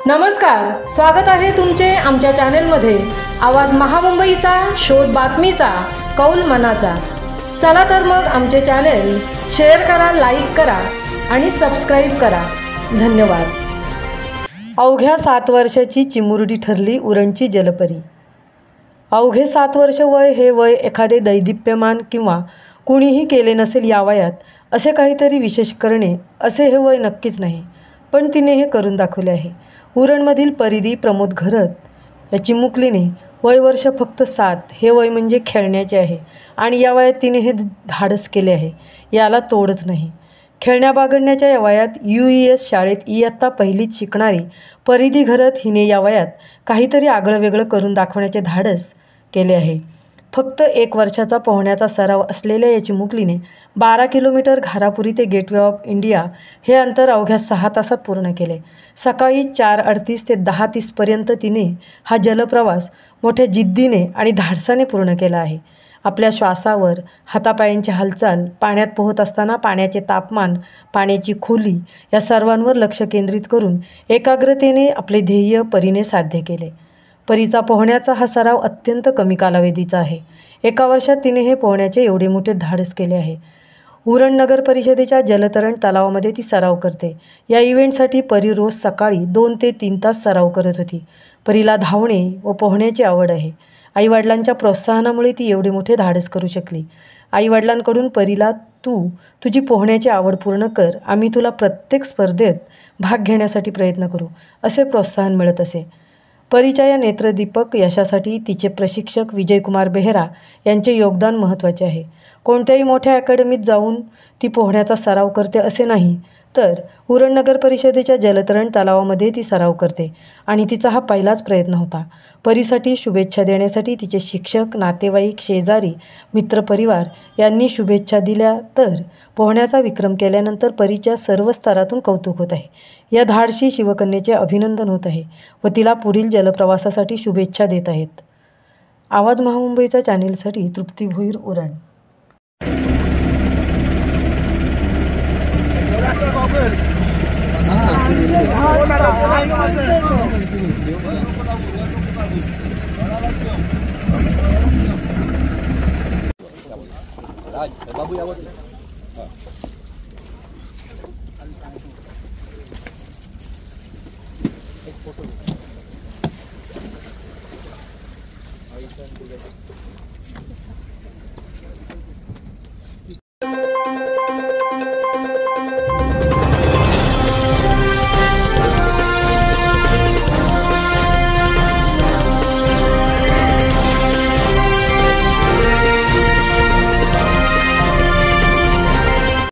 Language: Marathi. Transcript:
नमस्कार, स्वागत आहे तुमचे आमच्या चॅनेलमध्ये। आवाज महामुंबईचा, शोध बातमीचा, कौल मनाचा। चला तर मग आमचे चॅनेल शेअर करा, लाईक करा आणि सबस्क्राईब करा। धन्यवाद। अवघ्या 7 वर्षाची चिमुरडी ठरली उरणची जलपरी। अवघे 7 वर्ष वय हे वय एखादे दैदिप्यमान किंवा कुणीही केले नसेल या वयात असे काहीतरी विशेष करणे असे हे वय नक्कीच नाही, पण तिने हे करून दाखवले आहे। उरणमधील परिधी प्रमोद घरत या चिमुकलीने वय वर्ष फक्त 7 हे वय म्हणजे खेळण्याचे आहे आणि या वयात तिने हे धाडस केले आहे, याला तोडच नाही। खेळण्या बागडण्याच्या या वयात UES शाळेत इयत्ता पहिलीत शिकणारी परिधी घरत हिने या वयात काहीतरी आगळं वेगळं करून दाखवण्याचे धाडस केले आहे। फक्त 1 वर्षाचा पोहण्याचा सराव असलेल्या या चिमुकलीने 12 किलोमीटर घारापुरी ते गेटवे ऑफ इंडिया हे अंतर अवघ्या 6 तासात पूर्ण केले। सकाळी 4:38 ते 10:30 पर्यंत तिने हा जलप्रवास मोठ्या जिद्दीने आणि धाडसाने पूर्ण केला आहे। आपल्या श्वासावर, हातापायांची हालचाल, पाण्यात पोहत असताना पाण्याचे तापमान, पाण्याची खोली या सर्वांवर लक्ष केंद्रित करून एकाग्रतेने आपले ध्येय परीने साध्य केले। परीचा पोहण्याचा हा सराव अत्यंत कमी कालावधीचा आहे। 1 वर्षात तिने हे पोहण्याचे एवढे मोठे धाडस केले आहे। उरण नगर परिषदेच्या जलतरण तलावामध्ये ती सराव करते। या इव्हेंटसाठी परी रोज सकाळी 2 ते 3 तास सराव करत होती। परीला धावणे व पोहण्याची आवड आहे। आईवडिलांच्या प्रोत्साहनामुळे ती एवढे मोठे धाडस करू शकली। आईवडिलांकडून परीला तुझी पोहण्याची आवड पूर्ण कर, आम्ही तुला प्रत्येक स्पर्धेत भाग घेण्यासाठी प्रयत्न करू, असे प्रोत्साहन मिळत असे। परीच्या या नेत्रदीपक यशासाठी तिचे प्रशिक्षक विजयकुमार बेहरा यांचे योगदान महत्त्वाचे आहे। कोणत्याही मोठ्या अकॅडमीत जाऊन ती पोहण्याचा सराव करते असे नाही, तर उरण नगर परिषदेच्या जलतरण तलावामध्ये ती सराव करते आणि तिचा हा पहिलाच प्रयत्न होता। परीसाठी शुभेच्छा देण्यासाठी तिचे शिक्षक, नातेवाईक, शेजारी, मित्रपरिवार यांनी शुभेच्छा दिल्या, तर पोहण्याचा विक्रम केल्यानंतर परीच्या सर्व स्तरातून कौतुक होत आहे। या धाडसी शिवकन्येचे अभिनंदन होत आहे व तिला पुढील जलप्रवासासाठी शुभेच्छा देत आहेत। आवाज महामुंबईचा चॅनेलसाठी तृप्ती भोईर, उरण। बाबू यावर एक फोटो